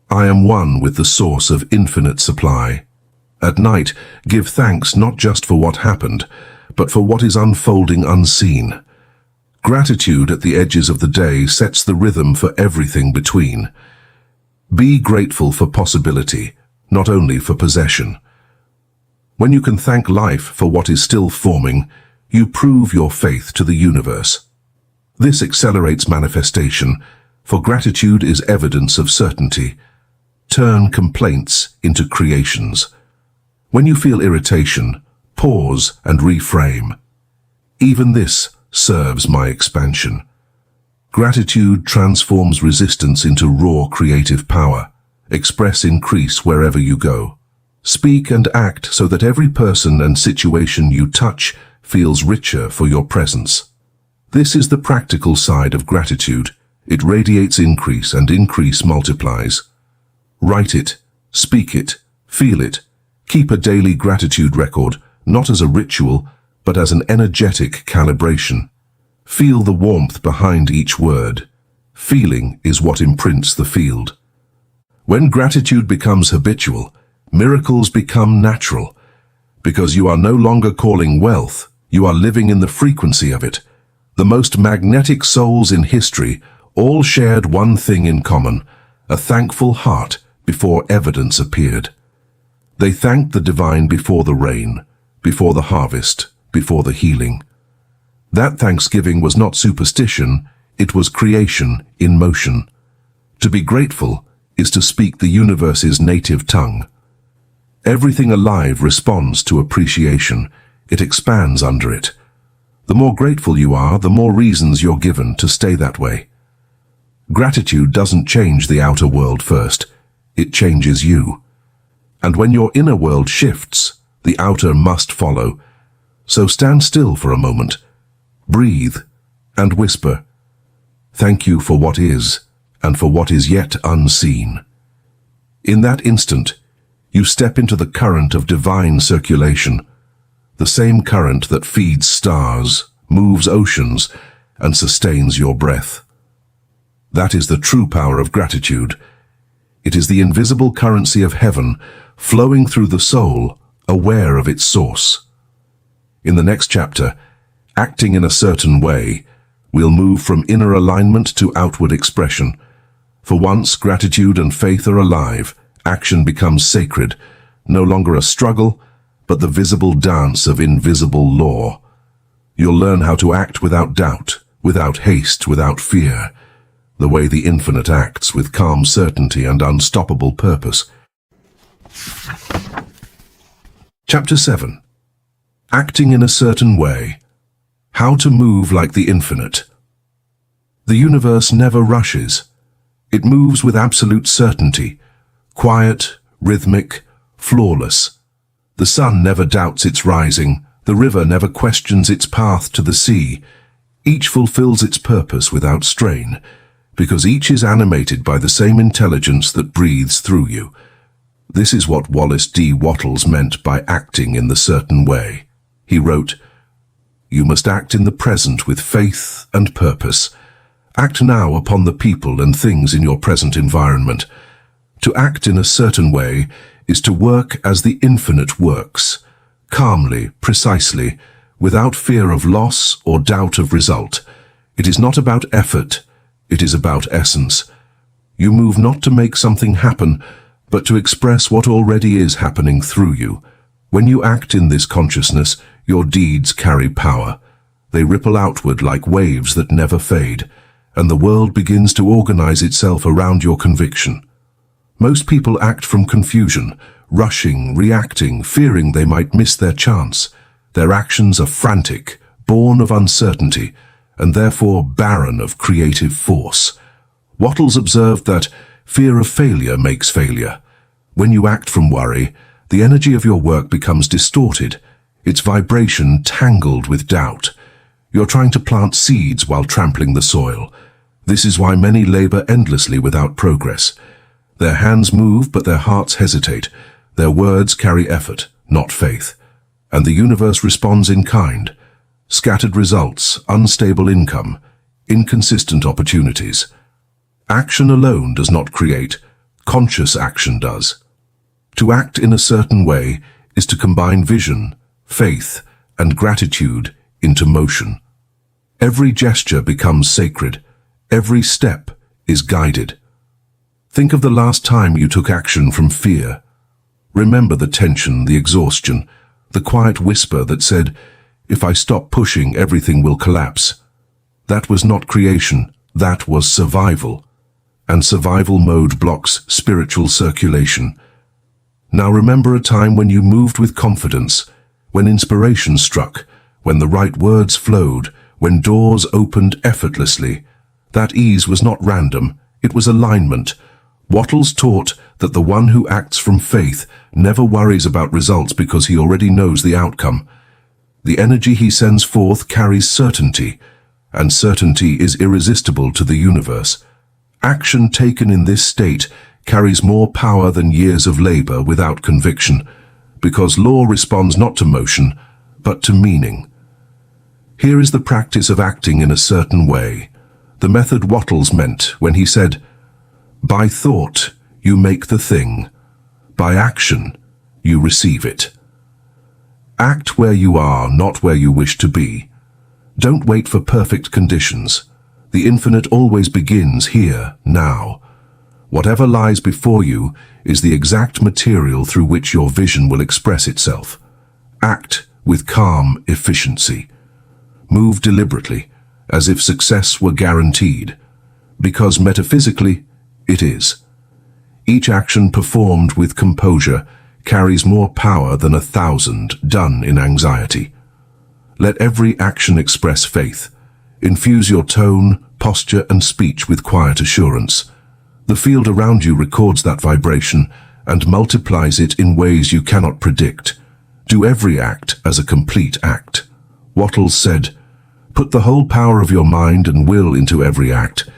I am one with the source of infinite supply. At night, give thanks not just for what happened, but for what is unfolding unseen. Gratitude at the edges of the day sets the rhythm for everything between. Be grateful for possibility, not only for possession. When you can thank life for what is still forming, you prove your faith to the universe. This accelerates manifestation, for gratitude is evidence of certainty. turn complaints into creations. When you feel irritation, pause and reframe. Even this serves my expansion. Gratitude transforms resistance into raw creative power. Express increase wherever you go. Speak and act so that every person and situation you touch feels richer for your presence. This is the practical side of gratitude. It radiates increase, and increase multiplies. Write it, speak it, feel it. Keep a daily gratitude record, not as a ritual, but as an energetic calibration. Feel the warmth behind each word. Feeling is what imprints the field. When gratitude becomes habitual, miracles become natural. Because you are no longer calling wealth, you are living in the frequency of it. The most magnetic souls in history all shared one thing in common: a thankful heart before evidence appeared. They thanked the divine before the rain, before the harvest, before the healing. That thanksgiving was not superstition, it was creation in motion. To be grateful is to speak the universe's native tongue. Everything alive responds to appreciation. It expands under it. The more grateful you are, the more reasons you're given to stay that way. Gratitude doesn't change the outer world first. It changes you. And when your inner world shifts, the outer must follow. So stand still for a moment. Breathe and whisper, "Thank you for what is, and for what is yet unseen." In that instant, you step into the current of divine circulation, the same current that feeds stars, moves oceans, and sustains your breath. That is the true power of gratitude. It is the invisible currency of heaven flowing through the soul, aware of its source. In the next chapter, Acting in a Certain Way, we'll move from inner alignment to outward expression. For once gratitude and faith are alive, action becomes sacred, no longer a struggle, but the visible dance of invisible law. You'll learn how to act without doubt, without haste, without fear, the way the infinite acts with calm certainty and unstoppable purpose. Chapter 7. Acting in a Certain Way. How to move like the infinite. The universe never rushes. It moves with absolute certainty, quiet, rhythmic, flawless. The sun never doubts its rising, the river never questions its path to the sea. Each fulfills its purpose without strain, because each is animated by the same intelligence that breathes through you. This is what Wallace D. Wattles meant by acting in the certain way. He wrote, "You must act in the present with faith and purpose. Act now upon the people and things in your present environment. To act in a certain way is to work as the infinite works, calmly, precisely, without fear of loss or doubt of result. It is not about effort, it is about essence. You move not to make something happen, but to express what already is happening through you. When you act in this consciousness, your deeds carry power. They ripple outward like waves that never fade, and the world begins to organize itself around your conviction. Most people act from confusion, rushing, reacting, fearing they might miss their chance. Their actions are frantic, born of uncertainty, and therefore barren of creative force. Wattles observed that fear of failure makes failure. When you act from worry, the energy of your work becomes distorted, its vibration tangled with doubt. You're trying to plant seeds while trampling the soil. This is why many labor endlessly without progress. Their hands move, but their hearts hesitate. Their words carry effort, not faith. And the universe responds in kind. Scattered results, unstable income, inconsistent opportunities. Action alone does not create, conscious action does. To act in a certain way is to combine vision, faith, and gratitude into motion. Every gesture becomes sacred. Every step is guided. Think of the last time you took action from fear. Remember the tension, the exhaustion, the quiet whisper that said, "If I stop pushing, everything will collapse." That was not creation, that was survival. and survival mode blocks spiritual circulation. Now remember a time when you moved with confidence, when inspiration struck, when the right words flowed, when doors opened effortlessly. That ease was not random, it was alignment. Wattles taught that the one who acts from faith never worries about results because he already knows the outcome. The energy he sends forth carries certainty, and certainty is irresistible to the universe. Action taken in this state carries more power than years of labor without conviction, because law responds not to motion, but to meaning. Here is the practice of acting in a certain way, the method Wattles meant when he said, "By thought you make the thing, by action you receive it." Act where you are, not where you wish to be. Don't wait for perfect conditions. The infinite always begins here, now. Whatever lies before you is the exact material through which your vision will express itself. Act with calm efficiency. Move deliberately, as if success were guaranteed, because metaphysically, it is. Each action performed with composure carries more power than 1,000 done in anxiety. Let every action express faith. Infuse your tone, posture, and speech with quiet assurance. The field around you records that vibration and multiplies it in ways you cannot predict. Do every act as a complete act. Wattles said, "Put the whole power of your mind and will into every act.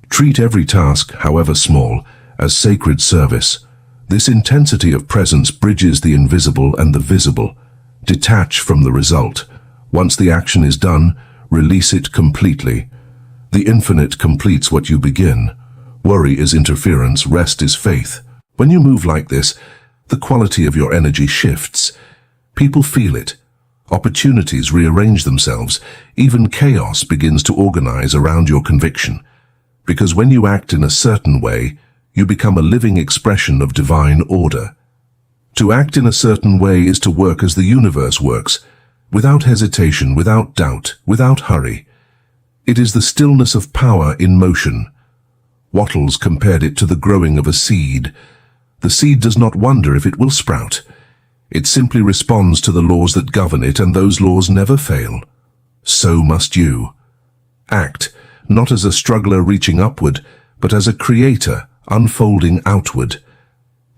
Treat every task, however small, as sacred service. This intensity of presence bridges the invisible and the visible. Detach from the result. Once the action is done, release it completely. The infinite completes what you begin. Worry is interference, rest is faith." When you move like this, the quality of your energy shifts. People feel it. Opportunities rearrange themselves. Even chaos begins to organize around your conviction. Because when you act in a certain way, you become a living expression of divine order. To act in a certain way is to work as the universe works, without hesitation, without doubt, without hurry. It is the stillness of power in motion. Wattles compared it to the growing of a seed. The seed does not wonder if it will sprout. It simply responds to the laws that govern it, and those laws never fail. So must you. Act, not as a struggler reaching upward, but as a creator unfolding outward.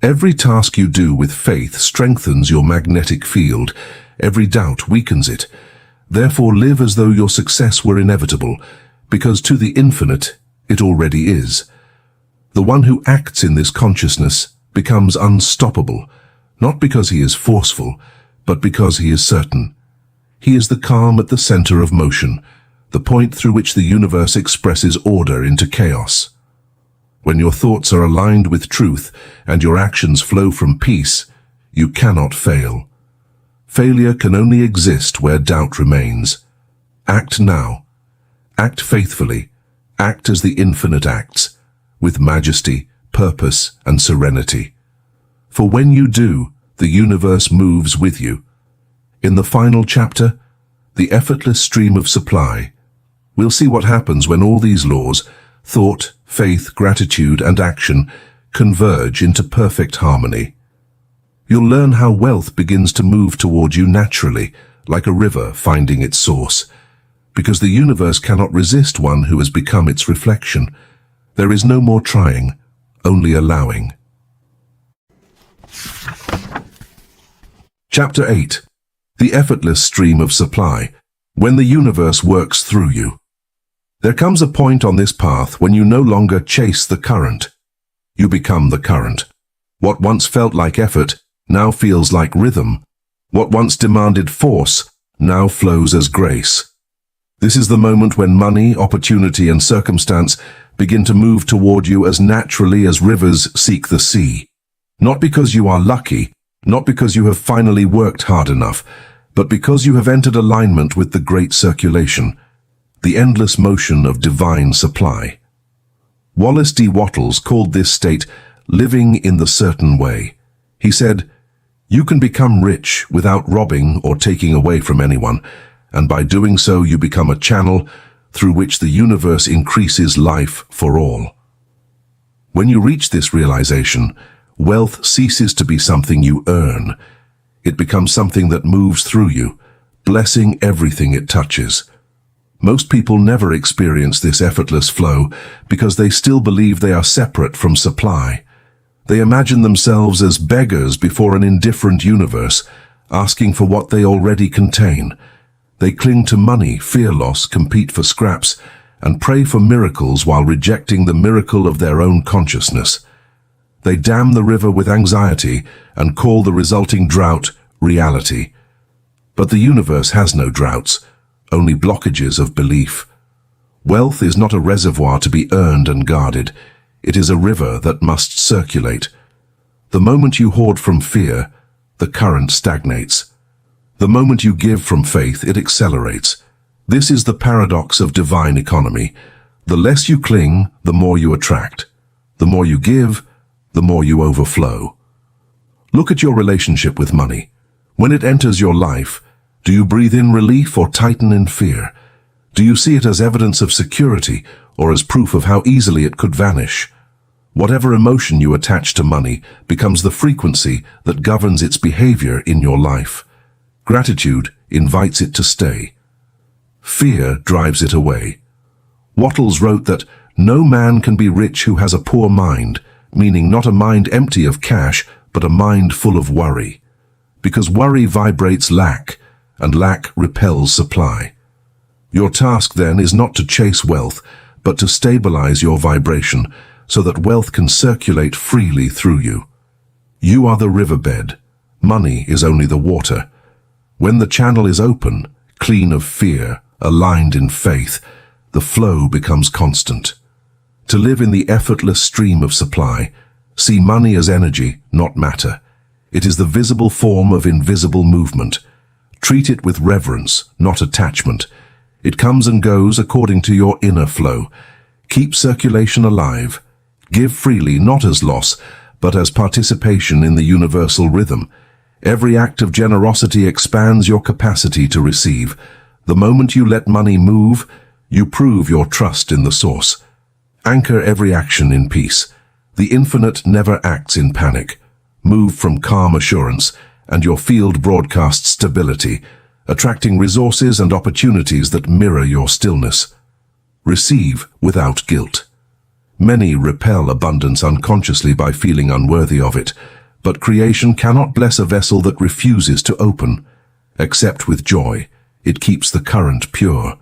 Every task you do with faith strengthens your magnetic field. Every doubt weakens it. Therefore live as though your success were inevitable, because to the infinite it already is. The one who acts in this consciousness becomes unstoppable, not because he is forceful, but because he is certain. He is the calm at the center of motion, the point through which the universe expresses order into chaos. When your thoughts are aligned with truth and your actions flow from peace, you cannot fail. Failure can only exist where doubt remains. Act now. Act faithfully. Act as the infinite acts, with majesty, purpose, and serenity. For when you do, the universe moves with you. In the final chapter, the effortless stream of supply, we'll see what happens when all these laws, thought, faith, gratitude, and action, converge into perfect harmony. You'll learn how wealth begins to move toward you naturally, like a river finding its source. Because the universe cannot resist one who has become its reflection. There is no more trying, only allowing. Chapter 8. The effortless stream of supply, when the universe works through you. There comes a point on this path when you no longer chase the current. You become the current. What once felt like effort now feels like rhythm. What once demanded force now flows as grace. This is the moment when money, opportunity, and circumstance begin to move toward you as naturally as rivers seek the sea. Not because you are lucky, not because you have finally worked hard enough, but because you have entered alignment with the great circulation, the endless motion of divine supply. Wallace D. Wattles called this state living in the certain way. He said, "You can become rich without robbing or taking away from anyone, and by doing so you become a channel through which the universe increases life for all." When you reach this realization, wealth ceases to be something you earn. It becomes something that moves through you, blessing everything it touches. Most people never experience this effortless flow because they still believe they are separate from supply. They imagine themselves as beggars before an indifferent universe, asking for what they already contain. They cling to money, fear loss, compete for scraps, and pray for miracles while rejecting the miracle of their own consciousness. They dam the river with anxiety and call the resulting drought reality. But the universe has no droughts, only blockages of belief. Wealth is not a reservoir to be earned and guarded. It is a river that must circulate. The moment you hoard from fear, the current stagnates. The moment you give from faith, it accelerates. This is the paradox of divine economy. The less you cling, the more you attract. The more you give, the more you overflow. Look at your relationship with money. When it enters your life, do you breathe in relief or tighten in fear? Do you see it as evidence of security or as proof of how easily it could vanish? Whatever emotion you attach to money becomes the frequency that governs its behavior in your life. Gratitude invites it to stay. Fear drives it away. Wattles wrote that no man can be rich who has a poor mind, meaning not a mind empty of cash, but a mind full of worry. Because worry vibrates lack, and lack repels supply. Your task then is not to chase wealth, but to stabilize your vibration so that wealth can circulate freely through you. You are the riverbed. Money is only the water. When the channel is open, clean of fear, aligned in faith, the flow becomes constant. To live in the effortless stream of supply, see money as energy, not matter. It is the visible form of invisible movement. Treat it with reverence, not attachment. It comes and goes according to your inner flow. Keep circulation alive. Give freely, not as loss, but as participation in the universal rhythm. Every act of generosity expands your capacity to receive. The moment you let money move, you prove your trust in the source. Anchor every action in peace. The infinite never acts in panic. Move from calm assurance, and your field broadcasts stability, attracting resources and opportunities that mirror your stillness. Receive without guilt. Many repel abundance unconsciously by feeling unworthy of it, but creation cannot bless a vessel that refuses to open. Accept with joy. It keeps the current pure.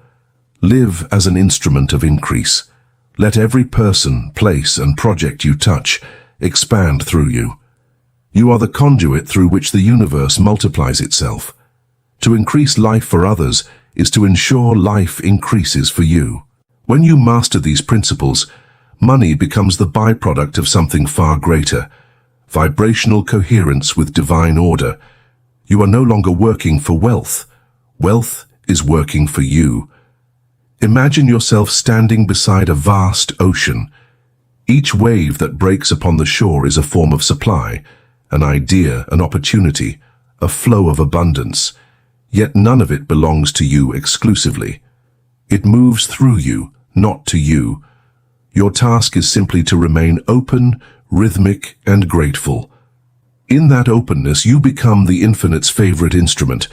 Live as an instrument of increase. Let every person, place, and project you touch expand through you. You are the conduit through which the universe multiplies itself. To increase life for others is to ensure life increases for you. When you master these principles, money becomes the byproduct of something far greater, vibrational coherence with divine order. You are no longer working for wealth. Wealth is working for you. Imagine yourself standing beside a vast ocean. Each wave that breaks upon the shore is a form of supply, an idea, an opportunity, a flow of abundance. Yet none of it belongs to you exclusively. It moves through you, not to you. Your task is simply to remain open, rhythmic, and grateful. In that openness, you become the infinite's favorite instrument.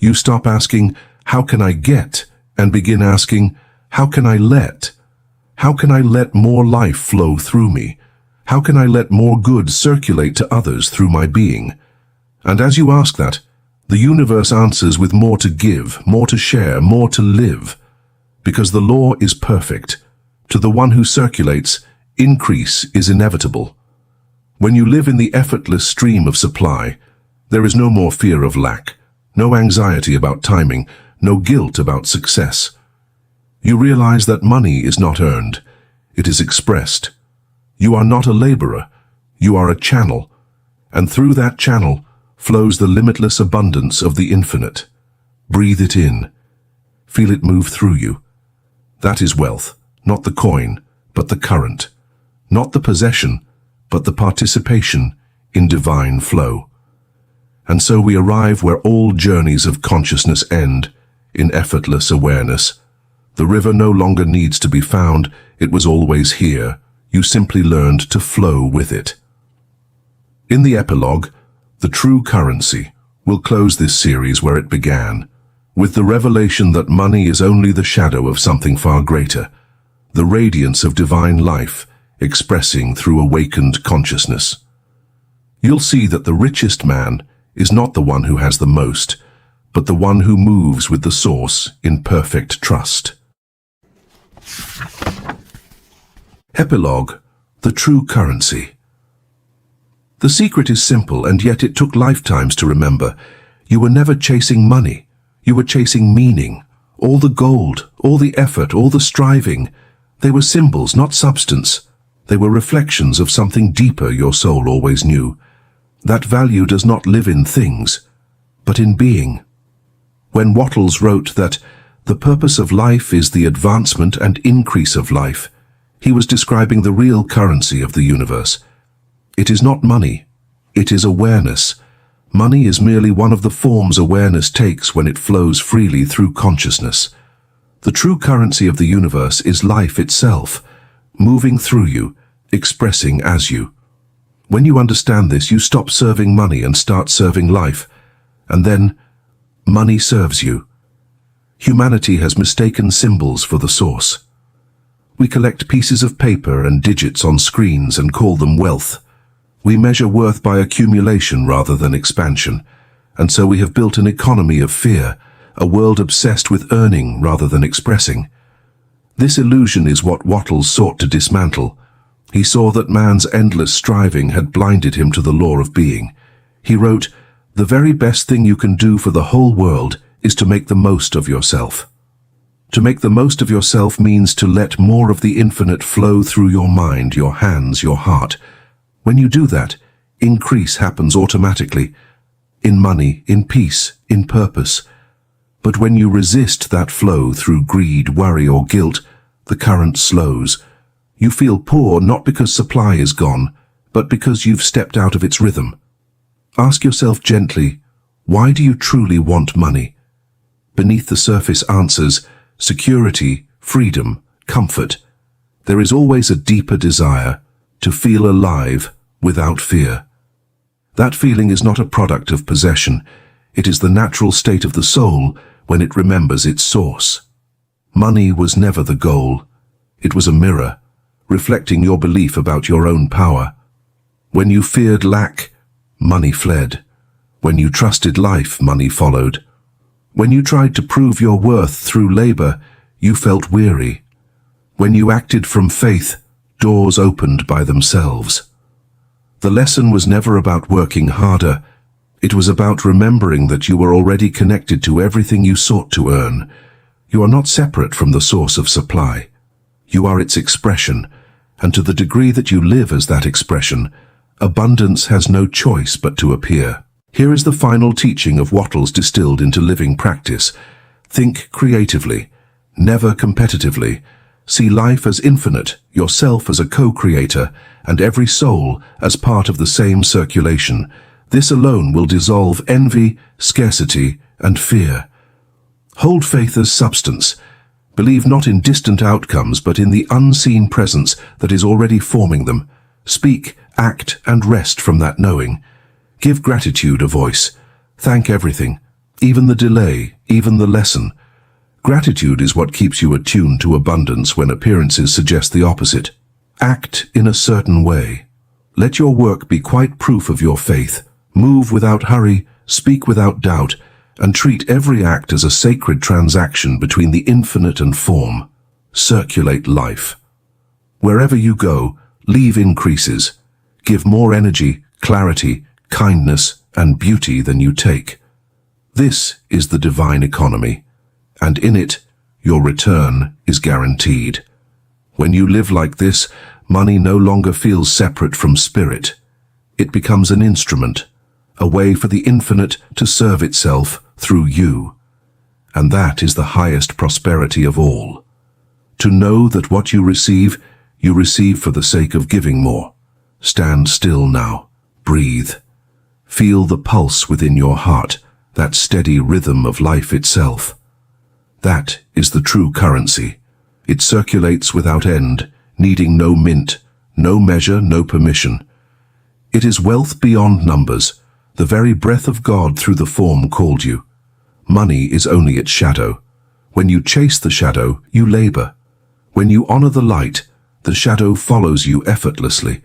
You stop asking, "How can I get?" and begin asking, "How can I let?" How can I let more life flow through me? How can I let more good circulate to others through my being? And as you ask that, the universe answers with more to give, more to share, more to live. Because the law is perfect. To the one who circulates, increase is inevitable. When you live in the effortless stream of supply, there is no more fear of lack, no anxiety about timing, no guilt about success. You realize that money is not earned, it is expressed. You are not a laborer, you are a channel, and through that channel flows the limitless abundance of the infinite. Breathe it in. Feel it move through you. That is wealth, not the coin, but the current. Not the possession, but the participation in divine flow. And so we arrive where all journeys of consciousness end, in effortless awareness. The river no longer needs to be found, it was always here, You simply learned to flow with it. In the epilogue, The True Currency, we'll close this series where it began, with the revelation that money is only the shadow of something far greater, the radiance of divine life expressing through awakened consciousness. You'll see that the richest man is not the one who has the most, but the one who moves with the source in perfect trust. Epilogue, The True Currency. The secret is simple, and yet it took lifetimes to remember. You were never chasing money. You were chasing meaning. All the gold, all the effort, all the striving. They were symbols, not substance. They were reflections of something deeper your soul always knew. That value does not live in things, but in being. When Wattles wrote that the purpose of life is the advancement and increase of life, he was describing the real currency of the universe. It is not money, it is awareness. Money is merely one of the forms awareness takes when it flows freely through consciousness. The true currency of the universe is life itself, moving through you, expressing as you. When you understand this, you stop serving money and start serving life, and then money serves you. Humanity has mistaken symbols for the source. We collect pieces of paper and digits on screens and call them wealth. We measure worth by accumulation rather than expansion, and so we have built an economy of fear, a world obsessed with earning rather than expressing. This illusion is what Wattles sought to dismantle. He saw that man's endless striving had blinded him to the law of being. He wrote, "The very best thing you can do for the whole world is to make the most of yourself." To make the most of yourself means to let more of the infinite flow through your mind, your hands, your heart. When you do that, increase happens automatically, in money, in peace, in purpose. But when you resist that flow through greed, worry, or guilt, the current slows. You feel poor not because supply is gone, but because you've stepped out of its rhythm. Ask yourself gently, why do you truly want money? Beneath the surface answers, security, freedom, comfort. There is always a deeper desire to feel alive without fear. That feeling is not a product of possession. It is the natural state of the soul when it remembers its source. Money was never the goal. It was a mirror, reflecting your belief about your own power. When you feared lack, money fled. When you trusted life, money followed. When you tried to prove your worth through labor, you felt weary. When you acted from faith, doors opened by themselves. The lesson was never about working harder. It was about remembering that you were already connected to everything you sought to earn. You are not separate from the source of supply. You are its expression, and to the degree that you live as that expression, abundance has no choice but to appear. Here is the final teaching of Wattles distilled into living practice. Think creatively, never competitively. See life as infinite, yourself as a co-creator, and every soul as part of the same circulation. This alone will dissolve envy, scarcity, and fear. Hold faith as substance. Believe not in distant outcomes, but in the unseen presence that is already forming them. Speak, act, and rest from that knowing. Give gratitude a voice. Thank everything, even the delay, even the lesson. Gratitude is what keeps you attuned to abundance when appearances suggest the opposite. Act in a certain way. Let your work be quite proof of your faith. Move without hurry, speak without doubt, and treat every act as a sacred transaction between the infinite and form. Circulate life. Wherever you go, leave increases. Give more energy, clarity, kindness, and beauty than you take. This is the divine economy, and in it, your return is guaranteed. When you live like this, money no longer feels separate from spirit. It becomes an instrument, a way for the infinite to serve itself through you. And that is the highest prosperity of all. To know that what you receive for the sake of giving more. Stand still now. Breathe. Feel the pulse within your heart, that steady rhythm of life itself. That is the true currency. It circulates without end, needing no mint, no measure, no permission. It is wealth beyond numbers, the very breath of God through the form called you. Money is only its shadow. When you chase the shadow, you labor. When you honor the light, the shadow follows you effortlessly.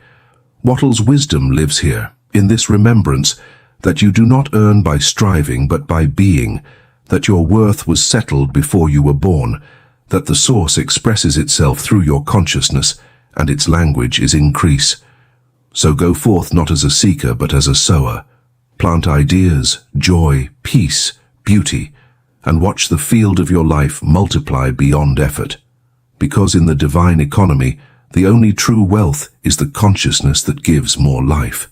Wattle's wisdom lives here, in this remembrance that you do not earn by striving but by being, that your worth was settled before you were born, that the source expresses itself through your consciousness, and its language is increase. So go forth not as a seeker but as a sower. Plant ideas, joy, peace, beauty, and watch the field of your life multiply beyond effort. Because in the divine economy, the only true wealth is the consciousness that gives more life.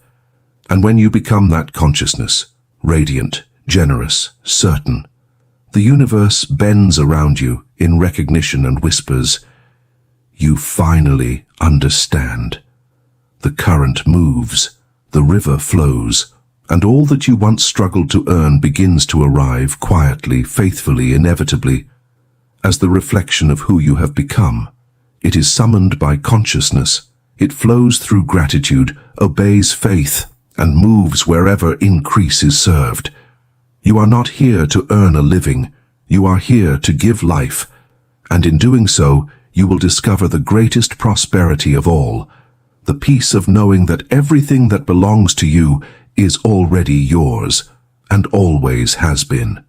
And when you become that consciousness, radiant, generous, certain, the universe bends around you in recognition and whispers, "You finally understand." The current moves, the river flows, and all that you once struggled to earn begins to arrive quietly, faithfully, inevitably, as the reflection of who you have become. It is summoned by consciousness. It flows through gratitude, obeys faith, and moves wherever increase is served. You are not here to earn a living. You are here to give life. And in doing so, you will discover the greatest prosperity of all, the peace of knowing that everything that belongs to you is already yours, and always has been.